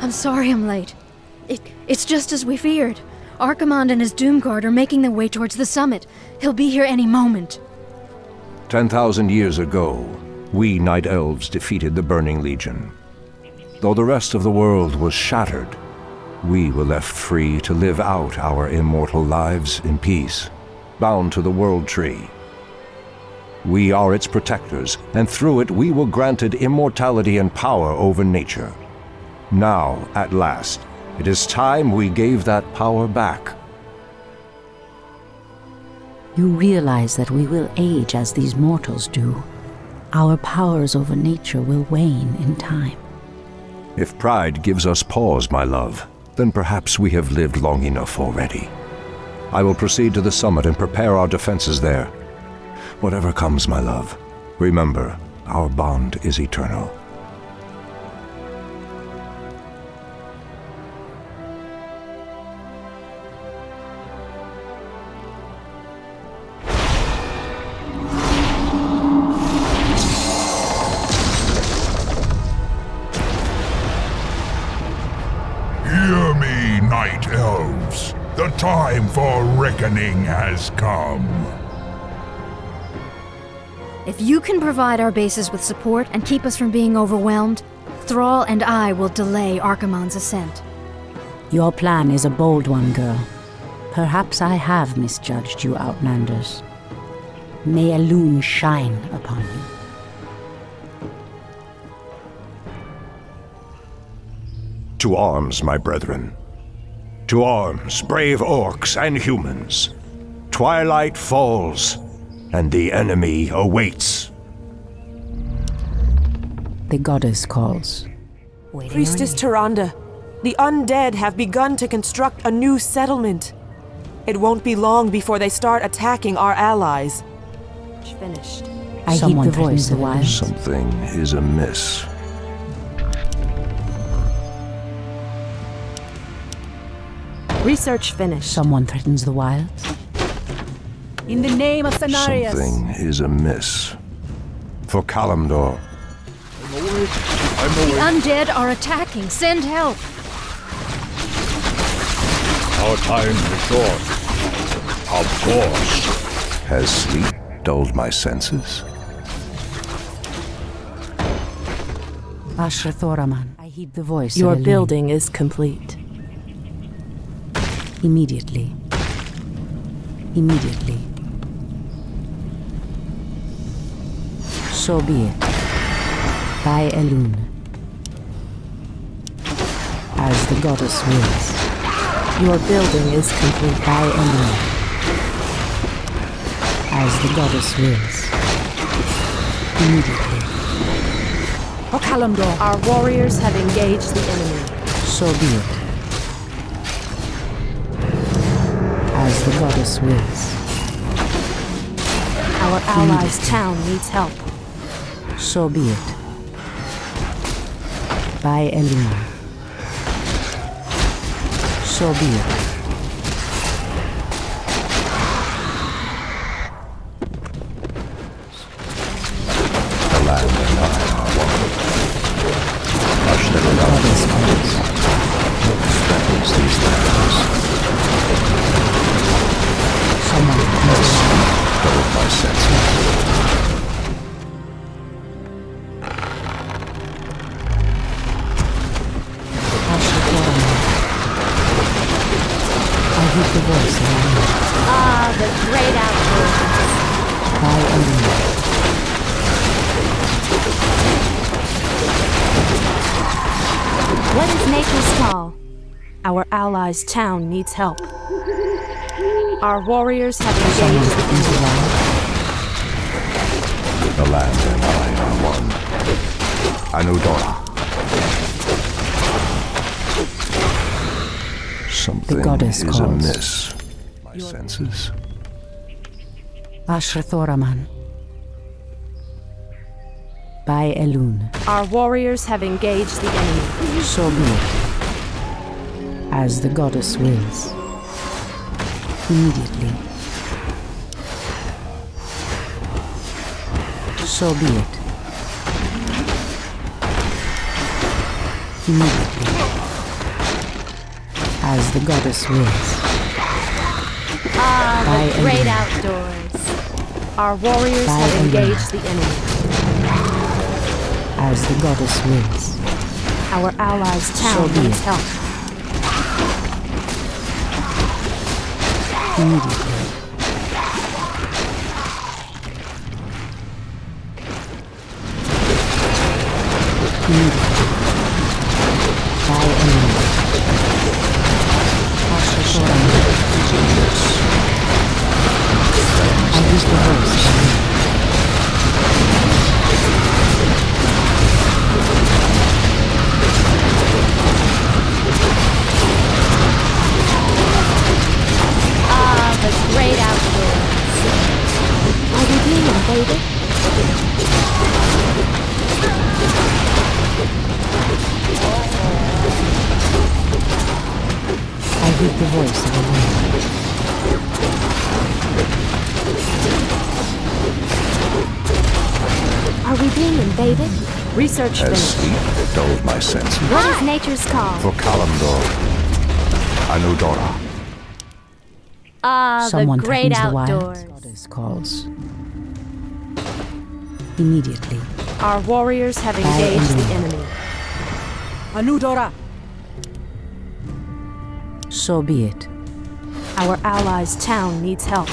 I'm sorry I'm late. It's just as we feared. Archimonde and his Doomguard are making their way towards the summit. He'll be here any moment. 10,000 years ago, we Night Elves defeated the Burning Legion. Though the rest of the world was shattered, we were left free to live out our immortal lives in peace, bound to the World Tree. We are its protectors, and through it we were granted immortality and power over nature. Now, at last, it is time we gave that power back. You realize that we will age as these mortals do. Our powers over nature will wane in time. If pride gives us pause, my love, then perhaps we have lived long enough already. I will proceed to the summit and prepare our defenses there. Whatever comes, my love, remember, our bond is eternal. Hear me, Night Elves. The time for reckoning has come. If you can provide our bases with support and keep us from being overwhelmed, Thrall and I will delay Archimonde's ascent. Your plan is a bold one, girl. Perhaps I have misjudged you, Outlanders. May Elune shine upon you. To arms, my brethren. To arms, brave orcs and humans. Twilight falls, and the enemy awaits. The goddess calls. Priestess Tyrande, the undead have begun to construct a new settlement. It won't be long before they start attacking our allies. Finished. I heed the voice of the wild. Something is amiss. Research finished. Someone threatens the wilds. In the name of Cenarius. Something is amiss. For Kalimdor. The undead are attacking. Send help. Our time is short. Of course. Has sleep dulled my senses? Ashra Thoraman. I heed the voice Your of Elune. building is complete. Immediately. Immediately. So be it. By Elune. As the goddess wills. Your building is complete. By Elune. As the goddess wills. Immediately. For Kalimdor. Our warriors have engaged the enemy. So be it. As the goddess wills. Our allies' town needs help. So be it. By Elune. So be it. The land and I are one. Hush the goddess calls. What threatens these lands? Someone Has dulled my senses. Ashra Thoraman. I heed the voice of Elune. Ah, the great outdoors. By Elune. What is nature's call? Our allies' town needs help. Our warriors have Someone engaged the threatens the enemy. wild. The land and I are one. Anudora. Something goddess is calls. amiss. My senses. Ashra Thoraman. By Elune. Our warriors have engaged the enemy. So be it. As the goddess wills. Immediately. So be it. Immediately. As the goddess wills. Ah, By the great enemy. outdoors. Our warriors By have enemy. engaged the enemy. As the goddess wills. Our allies' So town be needs it. help. Immediately. Immediately. By enemy. Archimonde. I use the voice of enemy. Ah, the great outdoors. Are we being invaded? I hear the voice of enemy. Are we being invaded? Research As finished. sleep dulled my senses. What is nature's call? For Kalimdor, Anudora, Ah, the Someone great threatens the wild. outdoors. Goddess calls. Immediately. Our warriors have By engaged the enemy. enemy. Anudora! So be it. Our allies' town needs help.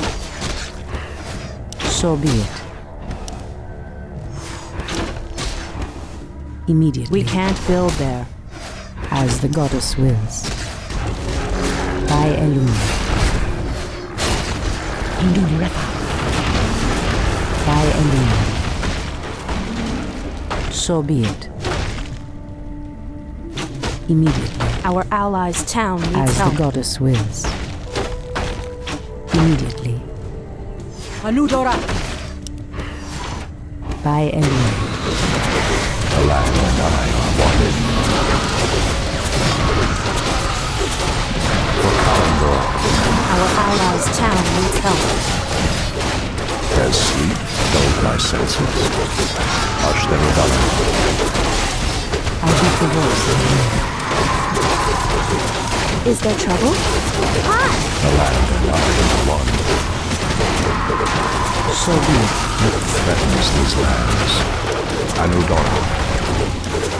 So be it. Immediately. We can't build there. As the goddess wills. By Elune. By Elune. So be it. Immediately. Our allies' town needs As help. the goddess wills. Immediately. Anudora! By Elune. the land and I are one. For Kalimdor, Our allies' town needs help. as sleep dulled my senses. Hush them about I hear the voice of enemy. Is there trouble? the land and I are one. So be it. It threatens these lands. Anudora,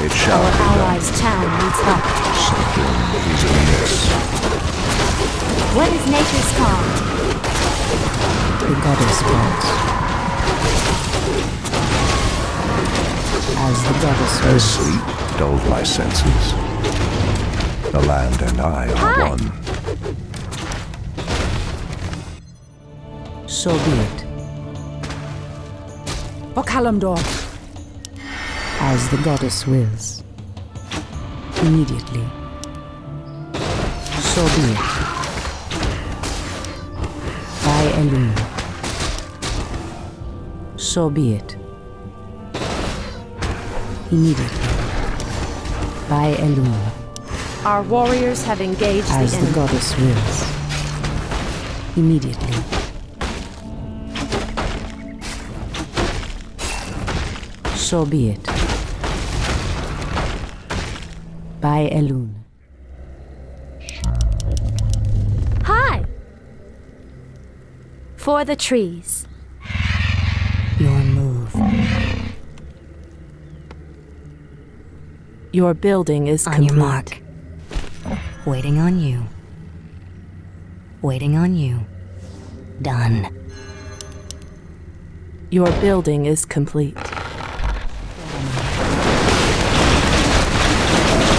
it shall Our be done. allies' town needs help. Something is amiss. What is nature's call? The goddess calls. As the goddess As wills. sleep dulled my senses. The land and I are Hi. one. So be it. For Kalimdor! As the goddess wills. Immediately. So be it. By Elune. So be it. Immediately. By Elune. Our warriors have engaged As the the enemy. goddess wills. Immediately. So be it. By Elune. Hi! For the trees. Your move. Your building is On complete. your mark. Waiting on you. Waiting on you. Done. Your building is complete.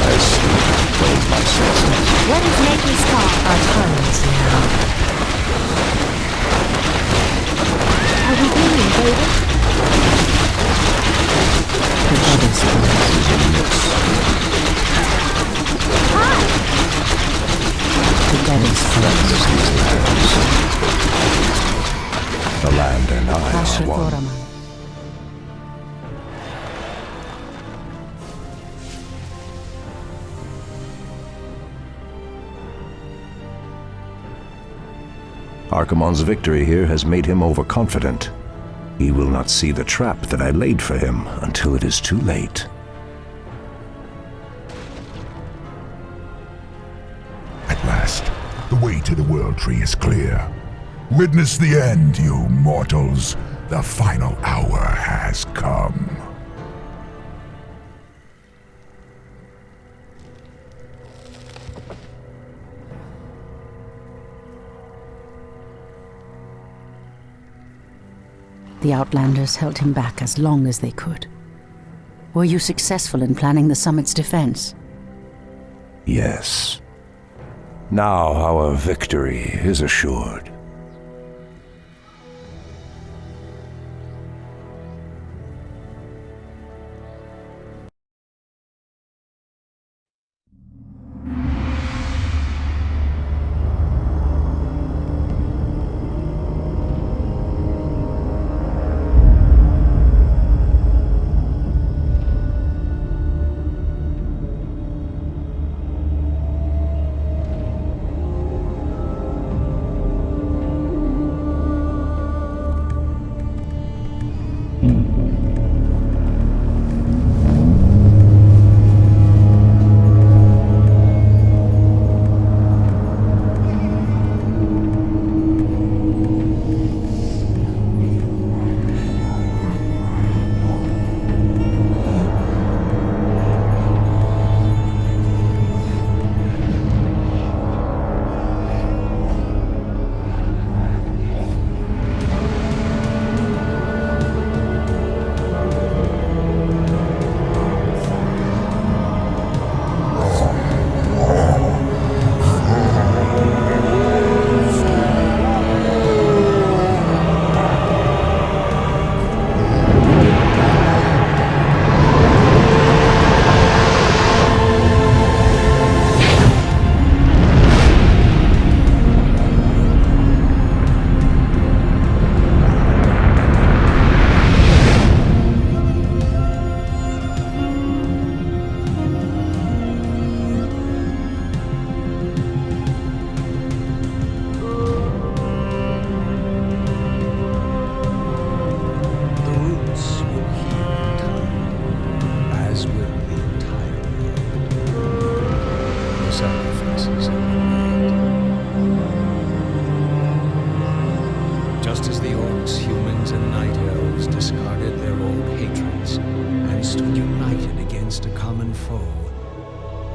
As sleep dulled my senses. What is nature's call? Our turns now. Are we being invaded? The goddess wills. Hi! The goddess wills. These lands. The land and I are one. Archimonde. Archimonde's victory here has made him overconfident. He will not see the trap that I laid for him until it is too late. At last. to the World Tree is clear. Witness the end, you mortals. The final hour has come. The Outlanders held him back as long as they could. Were you successful in planning the summit's defense? Yes. Now our victory is assured.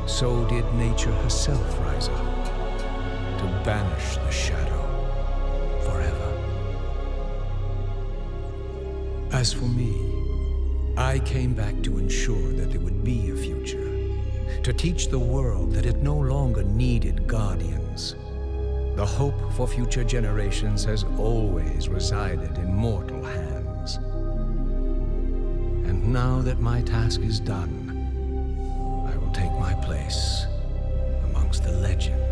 So did nature herself rise up to banish the shadow forever. As for me, I came back to ensure that there would be a future, to teach the world that it no longer needed guardians. The hope for future generations has always resided in mortal hands. And now that my task is done, I will take my place amongst the legends.